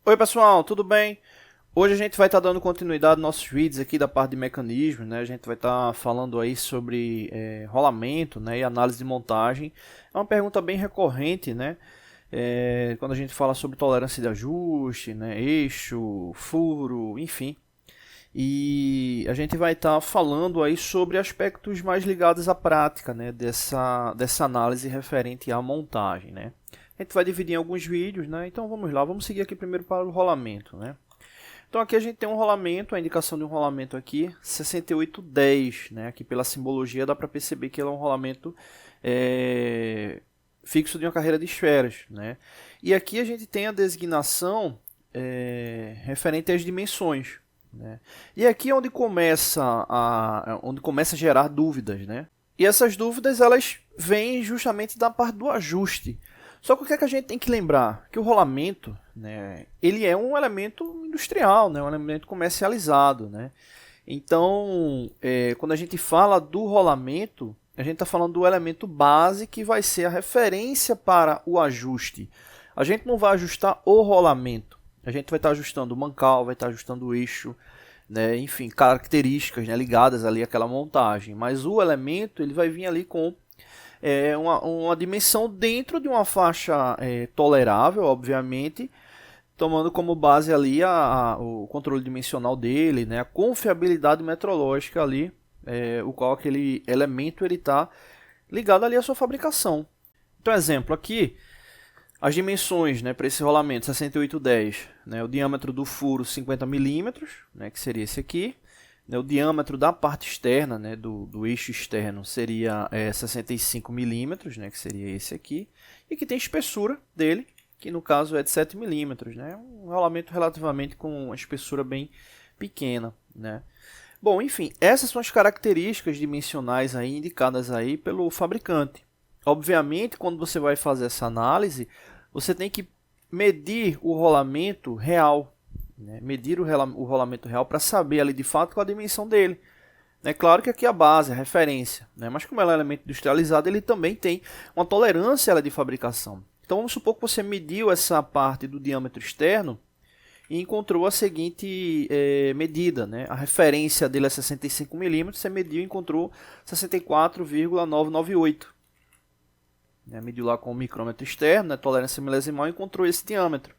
Oi pessoal, tudo bem? Hoje a gente vai estar dando continuidade aos nossos vídeos aqui da parte de mecanismos, né? A gente vai estar falando aí sobre rolamento, né? E análise de montagem. É uma pergunta bem recorrente, né? Quando a gente fala sobre tolerância de ajuste, né? Eixo, furo, enfim. E a gente vai estar falando aí sobre aspectos mais ligados à prática, né? Dessa análise referente à montagem, né? A gente vai dividir em alguns vídeos, né? Então vamos lá, vamos seguir aqui primeiro para o rolamento, né? Então aqui a gente tem um rolamento, a indicação de um rolamento aqui, 6810, né? Aqui pela simbologia dá para perceber que ele é um rolamento fixo de uma carreira de esferas, né? E aqui a gente tem a designação referente às dimensões, né? E aqui é onde começa a gerar dúvidas, né? E essas dúvidas elas vêm justamente da parte do ajuste. Só que o que é que a gente tem que lembrar? Que o rolamento, né, ele é um elemento industrial, né, um elemento comercializado, né? Então, quando a gente fala do rolamento, a gente está falando do elemento base que vai ser a referência para o ajuste. A gente não vai ajustar o rolamento, a gente vai estar ajustando o mancal, vai estar ajustando o eixo, né, enfim, características, né, ligadas ali àquela montagem. Mas o elemento ele vai vir ali com uma dimensão dentro de uma faixa tolerável, obviamente, tomando como base ali o controle dimensional dele, né, a confiabilidade metrológica ali, o qual aquele elemento está ligado ali à sua fabricação. Então, exemplo aqui, as dimensões, né, para esse rolamento 6810, né, o diâmetro do furo 50 milímetros, né, que seria esse aqui. O diâmetro da parte externa, né, do eixo externo seria 65 milímetros, né, que seria esse aqui, e que tem espessura dele, que no caso é de 7 milímetros, né, um rolamento relativamente com uma espessura bem pequena, né. Bom, enfim, essas são as características dimensionais aí indicadas aí pelo fabricante. Obviamente, quando você vai fazer essa análise, você tem que medir o rolamento real, né? Medir o rolamento real para saber ali de fato qual a dimensão dele. É claro que aqui a base, a referência, né? Mas como ela é um elemento industrializado, ele também tem uma tolerância de fabricação. Então vamos supor que você mediu essa parte do diâmetro externo e encontrou a seguinte medida, né? A referência dele é 65 milímetros, você mediu e encontrou 64,998. Né? Mediu lá com o micrômetro externo, né? Tolerância milesimal, e encontrou esse diâmetro,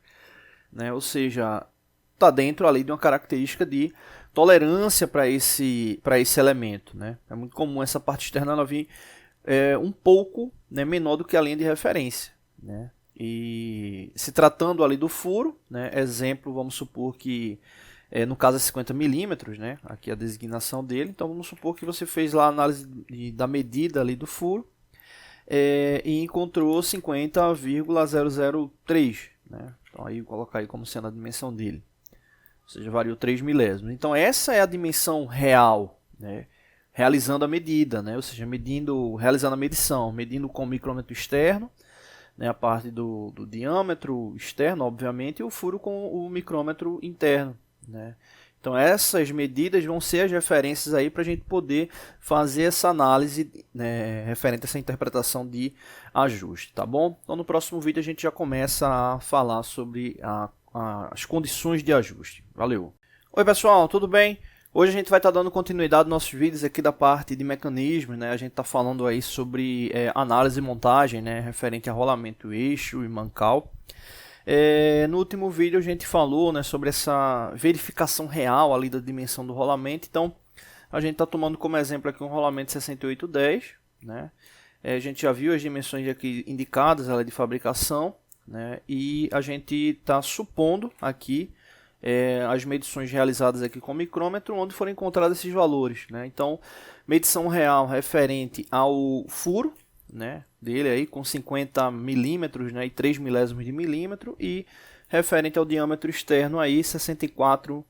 né? Ou seja, está dentro ali de uma característica de tolerância para esse elemento, né? É muito comum essa parte externa ela vir um pouco, né, menor do que a linha de referência, né? E se tratando ali do furo, né, exemplo, vamos supor que no caso é 50 milímetros, né? Aqui a designação dele. Então vamos supor que você fez lá a análise da medida ali do furo e encontrou 50,003, né? Então aí colocar aí como sendo a dimensão dele. Ou seja, variou 3 milésimos. Então essa é a dimensão real, né? Realizando a medida, né? Ou seja, realizando a medição, medindo com o micrômetro externo, né? A parte do diâmetro externo, obviamente, e o furo com o micrômetro interno, né? Então essas medidas vão ser as referências aí para a gente poder fazer essa análise, né, referente a essa interpretação de ajuste, tá bom? Então no próximo vídeo a gente já começa a falar sobre as condições de ajuste. Valeu! Oi pessoal, tudo bem? Hoje a gente vai estar dando continuidade nos nossos vídeos aqui da parte de mecanismos, né? A gente está falando aí sobre análise e montagem, né, referente a rolamento, eixo e mancal. No último vídeo a gente falou, né, sobre essa verificação real ali da dimensão do rolamento. Então a gente está tomando como exemplo aqui um rolamento 6810, né? A gente já viu as dimensões aqui indicadas, ela é de fabricação, né? E a gente está supondo aqui as medições realizadas aqui com o micrômetro, onde foram encontrados esses valores, né? Então medição real referente ao furo, né, dele aí com 50 milímetros, né, e 3 milésimos de milímetro, e referente ao diâmetro externo aí 64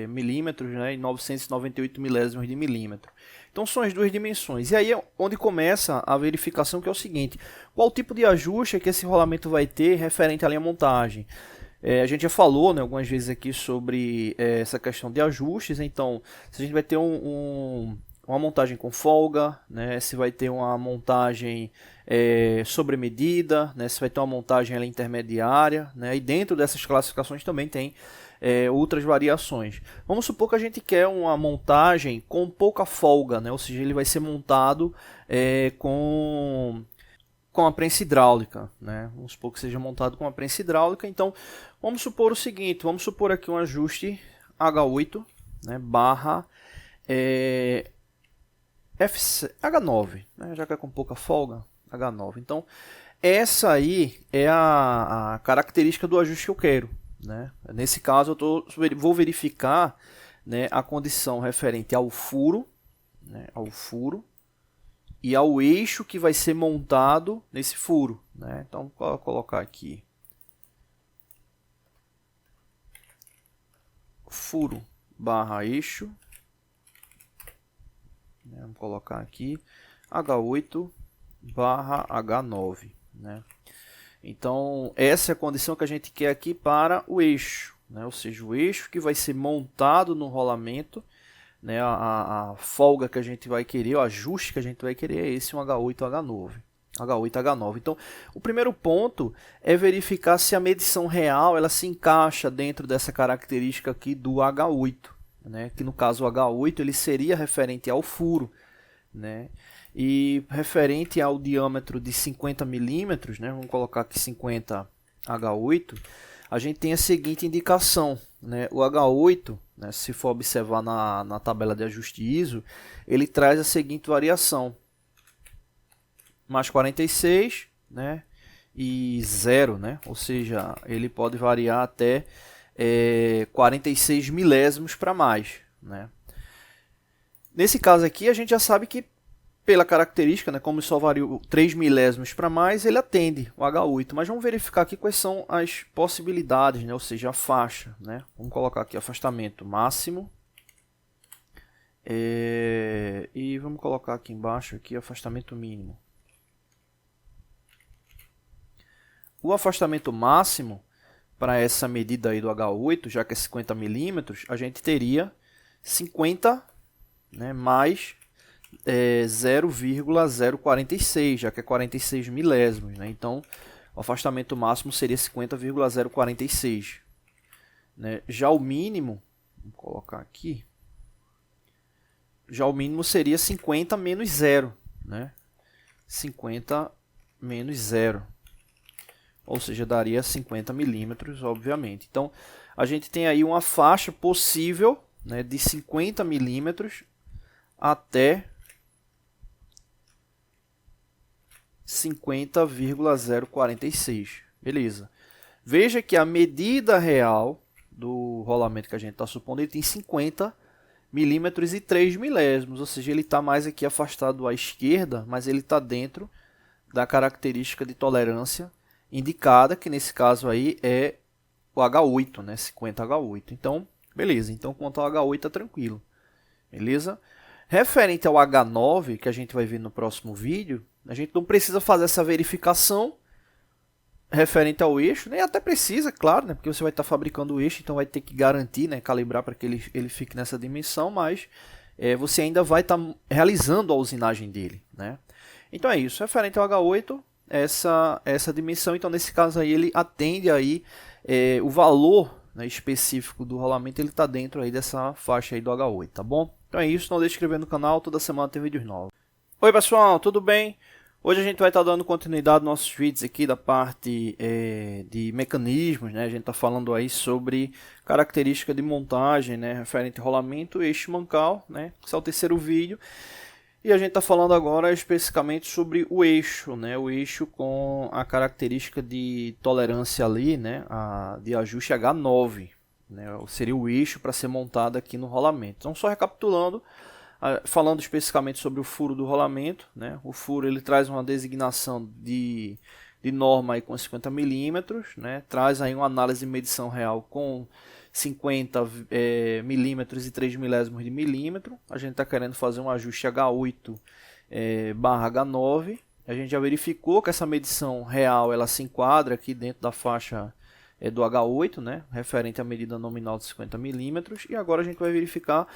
milímetros, né, e 998 milésimos de milímetro. Então são as duas dimensões. E aí é onde começa a verificação, que é o seguinte: qual tipo de ajuste que esse rolamento vai ter referente ali à montagem? A gente já falou, né, algumas vezes aqui sobre essa questão de ajustes. Então, se a gente vai ter uma montagem com folga, né, se vai ter uma montagem sobre medida, né, se vai ter uma montagem ela, intermediária, né, e dentro dessas classificações também tem outras variações. Vamos supor que a gente quer uma montagem com pouca folga, né, ou seja, ele vai ser montado com a prensa hidráulica, né? Vamos supor que seja montado com a prensa hidráulica. Então, vamos supor o seguinte, vamos supor aqui um ajuste H8, né, barra H9, né, já que é com pouca folga, H9. Então, essa aí é a característica do ajuste que eu quero, né? Nesse caso, vou verificar, né, a condição referente ao furo, né, e ao eixo que vai ser montado nesse furo, né? Então, vou colocar aqui furo barra eixo, né? Vamos colocar aqui H8 barra H9, né? Então, essa é a condição que a gente quer aqui para o eixo, né? Ou seja, o eixo que vai ser montado no rolamento, né, a folga que a gente vai querer, o ajuste que a gente vai querer é esse, um H8, H9. Então, o primeiro ponto é verificar se a medição real ela se encaixa dentro dessa característica aqui do H8, né, que no caso o H8 ele seria referente ao furo, né, e referente ao diâmetro de 50 milímetros, né, vamos colocar aqui 50 H8, a gente tem a seguinte indicação, né, o H8, né, se for observar na tabela de ajuste ISO, ele traz a seguinte variação, mais 46, né, e 0, né, ou seja, ele pode variar até 46 milésimos para mais, né. Nesse caso aqui, a gente já sabe que pela característica, né, como só varia 3 milésimos para mais, ele atende o H8. Mas vamos verificar aqui quais são as possibilidades, né, ou seja, a faixa. Né? Vamos colocar aqui afastamento máximo. E vamos colocar aqui embaixo aqui, afastamento mínimo. O afastamento máximo para essa medida aí do H8, já que é 50 milímetros, a gente teria 50, né, mais 0,046, já que é 46 milésimos, né? Então, o afastamento máximo seria 50,046. Né? Já o mínimo, vou colocar aqui, já o mínimo seria 50 menos 0, né? 50 menos 0, ou seja, daria 50 milímetros, obviamente. Então, a gente tem aí uma faixa possível, né, de 50 milímetros até 50,046. Beleza. Veja que a medida real do rolamento que a gente está supondo, ele tem 50 milímetros e 3 milésimos, ou seja, ele está mais aqui afastado à esquerda, mas ele está dentro da característica de tolerância indicada, que nesse caso aí é o H8, né? 50H8. Então, beleza. Então, quanto ao H8, está tranquilo. Beleza? Referente ao H9, que a gente vai ver no próximo vídeo, a gente não precisa fazer essa verificação referente ao eixo, nem até precisa, claro, né, porque você vai estar fabricando o eixo, então vai ter que garantir, né, calibrar para que ele fique nessa dimensão, mas você ainda vai estar realizando a usinagem dele. Né? Então é isso, referente ao H8, essa dimensão, então nesse caso aí ele atende aí, o valor, né, específico do rolamento, ele está dentro aí dessa faixa aí do H8, tá bom? Então é isso, não deixe de se inscrever no canal, toda semana tem vídeos novos. Oi pessoal, tudo bem? Hoje a gente vai estar dando continuidade aos nossos vídeos aqui da parte de mecanismos, né? A gente está falando aí sobre característica de montagem, né? Referente ao rolamento, eixo mancal, né? Esse é o terceiro vídeo. E a gente está falando agora especificamente sobre o eixo, né? O eixo com a característica de tolerância ali, né? De ajuste H9, né? Seria o eixo para ser montado aqui no rolamento. Então, só recapitulando, falando especificamente sobre o furo do rolamento, né? O furo ele traz uma designação de norma aí com 50 milímetros, né? Traz aí uma análise de medição real com 50 milímetros e 3 milésimos de milímetro. A gente está querendo fazer um ajuste H8 barra H9. A gente já verificou que essa medição real ela se enquadra aqui dentro da faixa do H8, né? Referente à medida nominal de 50 milímetros. E agora a gente vai verificar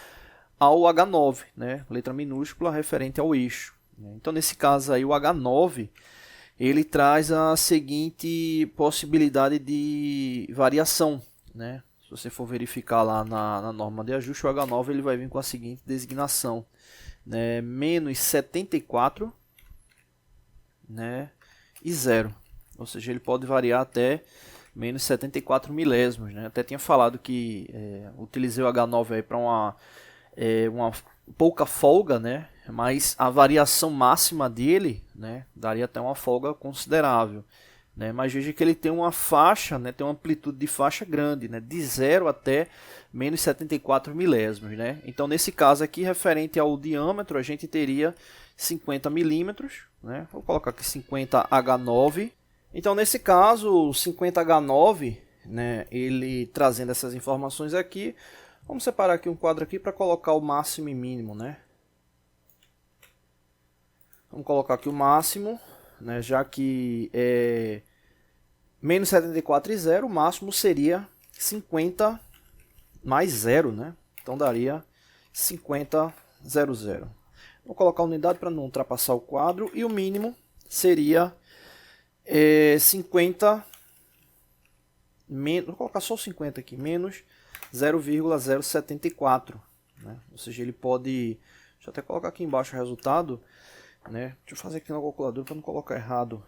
ao H9, né? Letra minúscula referente ao eixo. Então, nesse caso aí, o H9, ele traz a seguinte possibilidade de variação, né? Se você for verificar lá na norma de ajuste, o H9 ele vai vir com a seguinte designação, né? Menos 74, né? E 0. Ou seja, ele pode variar até menos 74 milésimos, né? Até tinha falado que utilizei o H9 para uma pouca folga, né? Mas a variação máxima dele, né, daria até uma folga considerável, né? Mas veja que ele tem uma faixa, né, tem uma amplitude de faixa grande, né, de 0 até menos 74 milésimos, né? Então, nesse caso aqui, referente ao diâmetro, a gente teria 50 milímetros, né? Vou colocar aqui 50H9. Então, nesse caso, o 50H9, né, ele trazendo essas informações aqui, vamos separar aqui um quadro aqui para colocar o máximo e mínimo, né? Vamos colocar aqui o máximo, né, já que é menos 74 e 0, o máximo seria 50 mais 0, né? Então daria 50, 00. Vou colocar a unidade para não ultrapassar o quadro. E o mínimo seria 50, vou colocar só o 50 aqui, menos 0,074. Né? Ou seja, ele pode... Deixa eu até colocar aqui embaixo o resultado. Né? Deixa eu fazer aqui na calculadora para não colocar errado.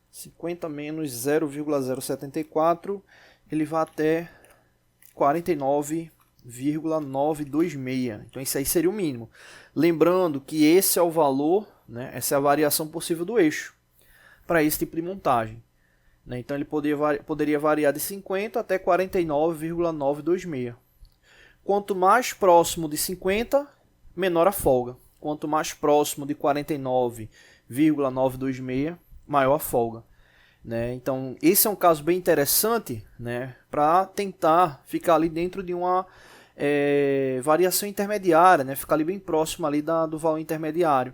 50 menos 0,074, ele vai até 49,926. Então isso aí seria o mínimo. Lembrando que esse é o valor, né? Essa é a variação possível do eixo para esse tipo de montagem. Né? Então ele poderia variar de 50 até 49,926. Quanto mais próximo de 50, menor a folga. Quanto mais próximo de 49,926, maior a folga. Né? Então, esse é um caso bem interessante, né, para tentar ficar ali dentro de uma variação intermediária, né, ficar ali bem próximo ali do valor intermediário.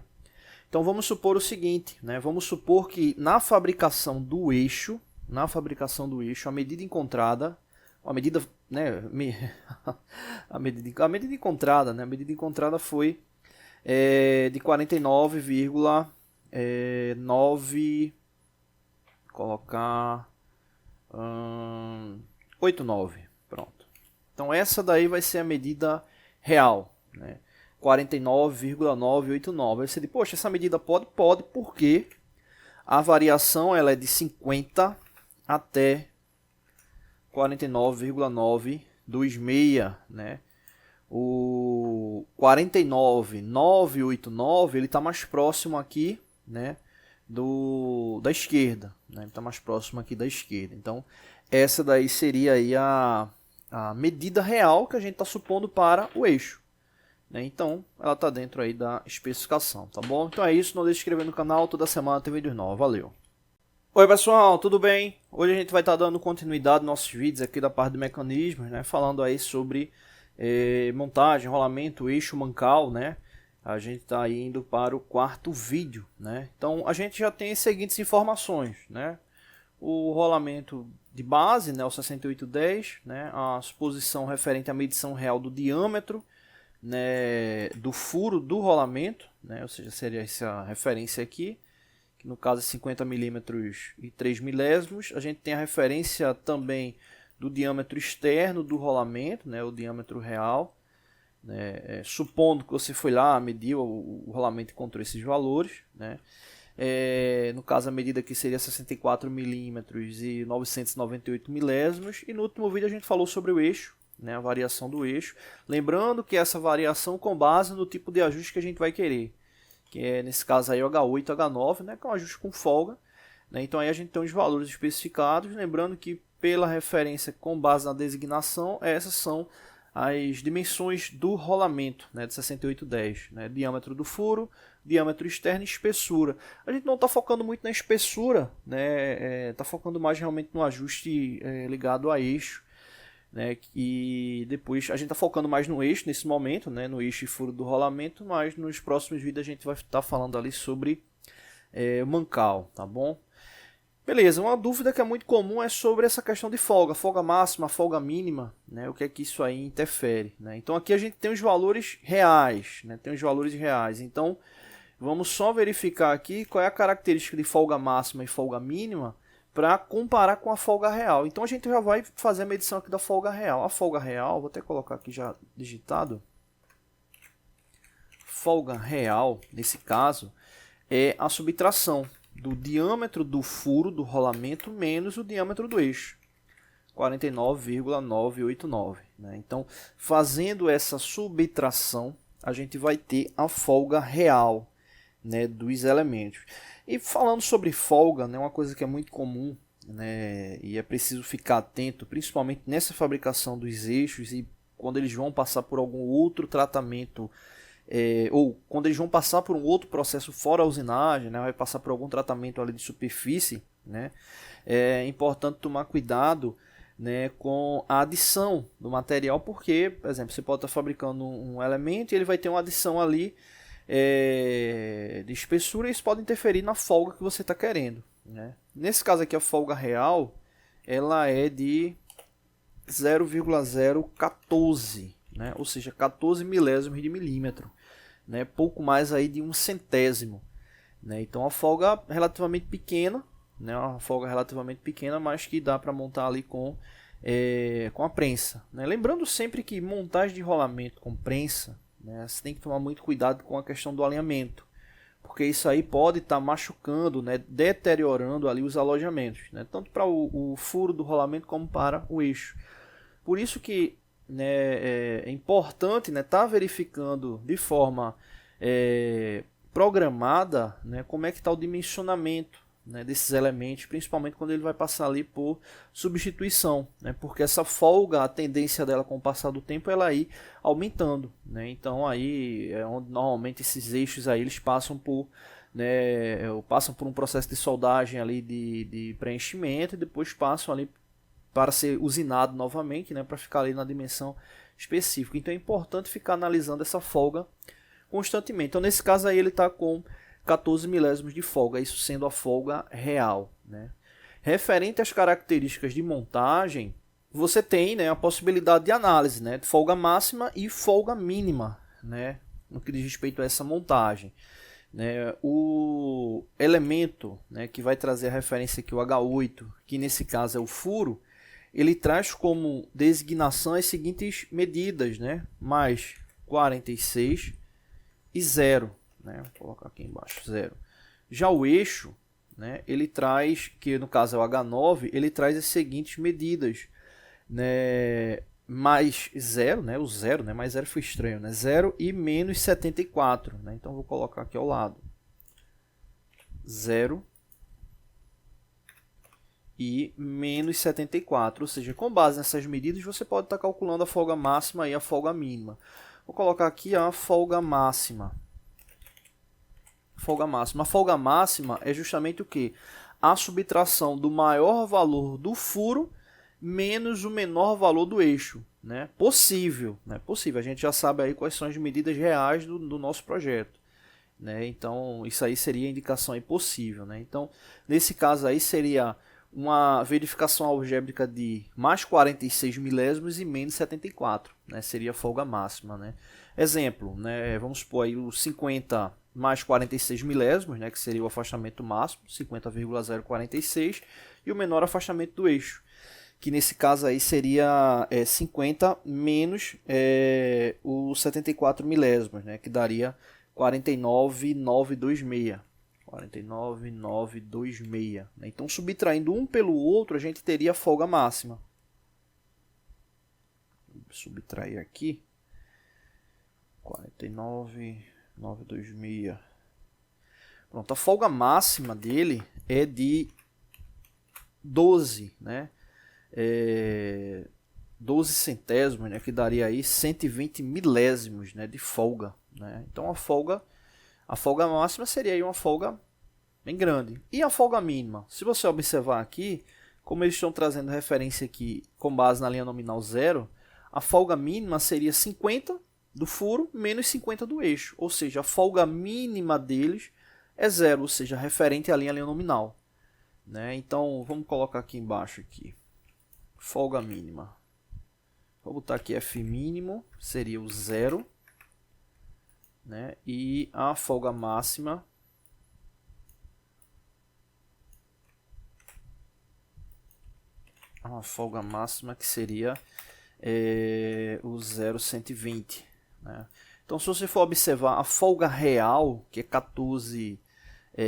Então, vamos supor o seguinte, né, vamos supor que na fabricação do eixo, a medida encontrada, a medida encontrada foi de 49,9, colocar 89, pronto. Então essa daí vai ser a medida real, né? 49,989. Aí você diz, poxa, essa medida pode, porque a variação ela é de 50 até 49,926, né? O 49,989 ele está mais próximo aqui, né, da esquerda, né? Ele está mais próximo aqui da esquerda. Então essa daí seria aí a medida real que a gente está supondo para o eixo, né? Então ela está dentro aí da especificação, tá bom? Então é isso, não deixe de se inscrever no canal, toda semana tem vídeos novos, valeu! Oi pessoal, tudo bem? Hoje a gente vai estar dando continuidade aos nossos vídeos aqui da parte de mecanismos, né? Falando aí sobre montagem, rolamento, eixo mancal, né? A gente está indo para o quarto vídeo, né? Então a gente já tem as seguintes informações, né? O rolamento de base, né? O 6810, né? A suposição referente à medição real do diâmetro, né? Do furo do rolamento, né? Ou seja, seria essa referência aqui, que no caso é 50 milímetros e 3 milésimos. A gente tem a referência também do diâmetro externo do rolamento, né, o diâmetro real, né, supondo que você foi lá, mediu o rolamento e encontrou esses valores, né, no caso a medida aqui seria 64 milímetros e 998 milésimos, e no último vídeo a gente falou sobre o eixo, né, a variação do eixo, lembrando que essa variação com base no tipo de ajuste que a gente vai querer, que é nesse caso aí o H8 e H9, né, que é um ajuste com folga, né, então aí a gente tem os valores especificados, lembrando que pela referência com base na designação, essas são as dimensões do rolamento, né, de 6810, né, diâmetro do furo, diâmetro externo e espessura. A gente não está focando muito na espessura, né, está focando mais realmente no ajuste ligado a eixo, né, e depois a gente está focando mais no eixo nesse momento, né, no eixo e furo do rolamento, mas nos próximos vídeos a gente vai estar falando ali sobre o mancal, tá bom? Beleza, uma dúvida que é muito comum é sobre essa questão de folga máxima, folga mínima, né? O que é que isso aí interfere, né? Então aqui a gente tem os valores reais, né? Tem os valores reais. Então vamos só verificar aqui qual é a característica de folga máxima e folga mínima para comparar com a folga real. Então a gente já vai fazer a medição aqui da folga real. A folga real, vou até colocar aqui já digitado. Folga real, nesse caso, é a subtração do diâmetro do furo do rolamento menos o diâmetro do eixo, 49,989. Né? Então, fazendo essa subtração, a gente vai ter a folga real, né, dos elementos. E falando sobre folga, né, uma coisa que é muito comum, né, e é preciso ficar atento, principalmente nessa fabricação dos eixos e quando eles vão passar por algum outro tratamento, ou quando eles vão passar por um outro processo fora a usinagem, né, vai passar por algum tratamento ali de superfície, né, é importante tomar cuidado, né, com a adição do material, porque, por exemplo, você pode estar fabricando um elemento e ele vai ter uma adição ali de espessura e isso pode interferir na folga que você está querendo, né. Nesse caso aqui a folga real ela é de 0,014, né? Ou seja, 14 milésimos de milímetro, né? Pouco mais aí de um centésimo, né? Então a folga relativamente pequena, né? Uma folga relativamente pequena, mas que dá para montar ali com a prensa, né? Lembrando sempre que montagem de rolamento com prensa, né? Você tem que tomar muito cuidado com a questão do alinhamento, porque isso aí pode estar machucando, né? Deteriorando ali os alojamentos, né? Tanto para o furo do rolamento como para o eixo. Por isso que, né, é importante, né, estar verificando de forma programada, né, como é que está o dimensionamento, né, desses elementos, principalmente quando ele vai passar ali por substituição, né, porque essa folga, a tendência dela com o passar do tempo, ela ir aumentando, né, então aí é onde normalmente esses eixos aí eles passam por, né, passam por um processo de soldagem ali de preenchimento e depois passam ali para ser usinado novamente, né, para ficar ali na dimensão específica. Então é importante ficar analisando essa folga constantemente. Então nesse caso aí ele está com 14 milésimos de folga, isso sendo a folga real, né. Referente às características de montagem, você tem, né, a possibilidade de análise, né, de folga máxima e folga mínima, né, no que diz respeito a essa montagem. Né, o elemento, né, que vai trazer a referência aqui, o H8, que nesse caso é o furo, ele traz como designação as seguintes medidas, né? Mais 46 e 0. Né? Vou colocar aqui embaixo, 0. Já o eixo, né, ele traz, que no caso é o H9, ele traz as seguintes medidas. Né? Mais 0, né? O 0, né? Mais 0 foi estranho, né? 0 e menos 74. Né? Então vou colocar aqui ao lado. 0 e menos 74, ou seja, com base nessas medidas você pode estar calculando a folga máxima e a folga mínima. Vou colocar aqui a folga máxima. Folga máxima. A folga máxima é justamente o que? A subtração do maior valor do furo menos o menor valor do eixo. Né? Possível, né? Possível. A gente já sabe aí quais são as medidas reais do nosso projeto. Né? Então, isso aí seria a indicação aí possível. Né? Então, nesse caso aí seria uma verificação algébrica de mais 46 milésimos e menos 74, né? Seria a folga máxima, né? Exemplo, né? Vamos supor aí o 50 mais 46 milésimos, né? Que seria o afastamento máximo, 50,046, e o menor afastamento do eixo, que nesse caso aí seria 50 menos o 74 milésimos, né? Que daria 49,926. 49,926. Então, subtraindo um pelo outro, a gente teria a folga máxima. Vou subtrair aqui. 49,926. Pronto, a folga máxima dele é de 12, né? 12 centésimos, né? Que daria aí 120 milésimos, né? De folga, né? Então, a folga máxima seria aí uma folga bem grande. E a folga mínima? Se você observar aqui, como eles estão trazendo referência aqui com base na linha nominal 0, a folga mínima seria 50 do furo menos 50 do eixo. Ou seja, a folga mínima deles é 0, ou seja, referente à linha nominal. né? Então vamos colocar aqui embaixo aqui, folga mínima. Vou botar aqui F mínimo, seria o 0, né? E a folga máxima que seria o 0,120, né? Então, se você for observar a folga real, que é 14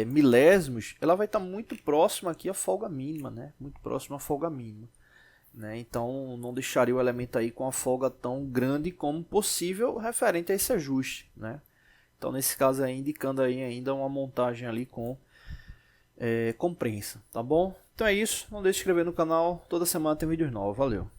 milésimos, ela vai estar muito próxima aqui à folga mínima, né? Muito próxima à folga mínima, né? Então, não deixaria o elemento aí com a folga tão grande como possível referente a esse ajuste, né? Então, nesse caso aí, indicando aí ainda uma montagem ali com prensa, tá bom? Então é isso, não deixe de se inscrever no canal, toda semana tem vídeos novos, valeu!